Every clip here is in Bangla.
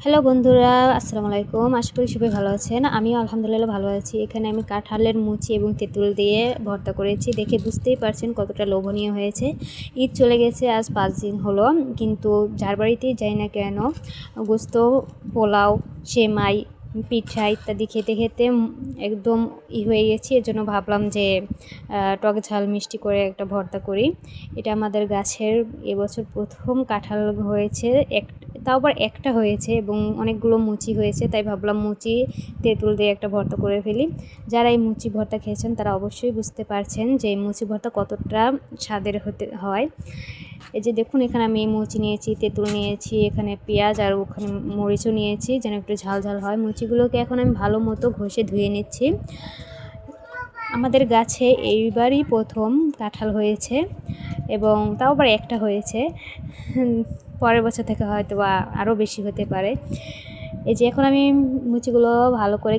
হ্যালো বন্ধুরা, আসসালামু আলাইকুম। আশা করি সবাই ভালো আছেন। আমিও আলহামদুলিল্লাহ ভালো আছি। এখানে আমি কাঁঠালের মুচি এবং তেঁতুল দিয়ে ভর্তা করেছি। দেখে বুঝতেই পারছেন কতটা লোভনীয় হয়েছে। ঈদ চলে গেছে, আজ 5 দিন হলো, কিন্তু যার বাড়িতেই যাই না কেন গোস্ত, পোলাও, সেমাই, পিঠা ইত্যাদি খেতে খেতে একদম হয়ে গেছি। এর জন্য ভাবলাম যে টক ঝাল মিষ্টি করে একটা ভর্তা করি। এটা আমাদের গাছের এবছর প্রথম কাঁঠাল হয়েছে, তাও আবার একটা হয়েছে এবং অনেকগুলো মুচি হয়েছে, তাই ভাবলাম মুচি তেঁতুল দিয়ে একটা ভর্তা করে ফেলি। যারা এই মুচি ভর্তা খেয়েছেন তারা অবশ্যই বুঝতে পারছেন যে এই মুচি ভর্তা কতটা স্বাদের হতে হয়। এই যে দেখুন, এখানে আমি মুচি নিয়েছি, তেঁতুল নিয়েছি, এখানে পেঁয়াজ আর ওখানে মরিচও নিয়েছি যেন একটু ঝাল ঝাল হয়। মুচিগুলোকে এখন আমি ভালো মতো ঘষে ধুয়ে নিচ্ছি। আমাদের গাছে এইবারই প্রথম কাঁঠাল হয়েছে এবং তাও আবার একটা হয়েছে, পরের বছর থেকে হয়তো বা আরও বেশি হতে পারে। এই যে এখন আমি মুচিগুলো ভালো করে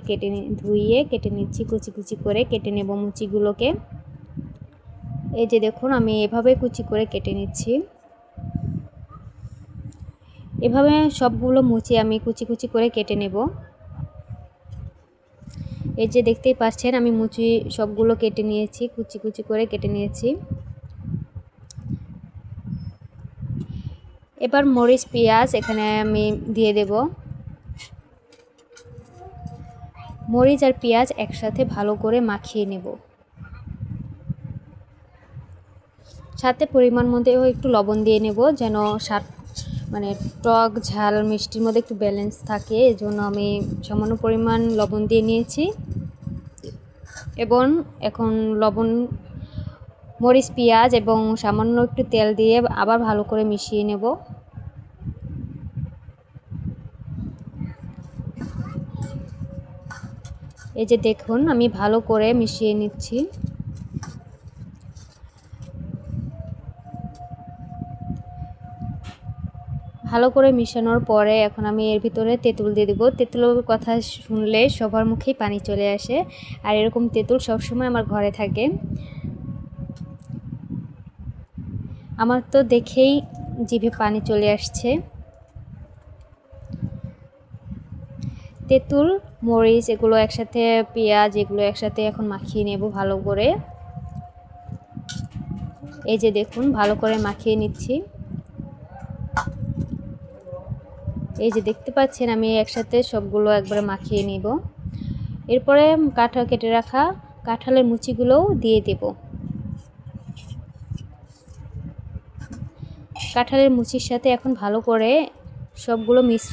ধুইয়ে কেটে নিচ্ছি, কুচি কুচি করে কেটে নেব মুচিগুলোকে। এই যে দেখুন, আমি এভাবে কুচি করে কেটে নিচ্ছি। এভাবে সবগুলো মুচি আমি কুচি কুচি করে কেটে নেব। এই যে দেখতেই পাচ্ছেন আমি মুচি সবগুলো কেটে নিয়েছি, কুচি কুচি করে কেটে নিয়েছি। এবার মরিচ, পেঁয়াজ এখানে আমি দিয়ে দেব। মরিচ আর পেঁয়াজ একসাথে ভালো করে মাখিয়ে নেব। সাথে পরিমাণ মধ্যেও একটু লবণ দিয়ে নেব, যেন স্বাদ মানে টক ঝাল মিষ্টির মধ্যে একটু ব্যালেন্স থাকে। এজন্য আমি সামান্য পরিমাণ লবণ দিয়ে নিয়েছি এবং এখন লবণ, মরিচ, পেঁয়াজ এবং সামান্য একটু তেল দিয়ে আবার ভালো করে মিশিয়ে নেব। এই যে দেখুন, আমি ভালো করে মিশিয়ে নিচ্ছি। ভালো করে মিশানোর পরে এখন আমি এর ভিতরে তেঁতুল দিয়ে দেবো। তেঁতুলের কথা শুনলে সবার মুখেই পানি চলে আসে, আর এরকম তেঁতুল সবসময় আমার ঘরে থাকে। আমার তো দেখেই জিভে পানি চলে আসছে। তেঁতুল, মরিচ এগুলো একসাথে, পেঁয়াজ এগুলো একসাথে এখন মাখিয়ে নেব ভালো করে। এই যে দেখুন, ভালো করে মাখিয়ে নিচ্ছি। এই যে দেখতে পাচ্ছেন আমি একসাথে সবগুলো একবারে মাখিয়ে নিব। এরপরে কেটে রাখা কাঁঠালের মুচিগুলোও দিয়ে দেব। কাঁঠালের মুচির সাথে এখন ভালো করে সবগুলো মিশ্র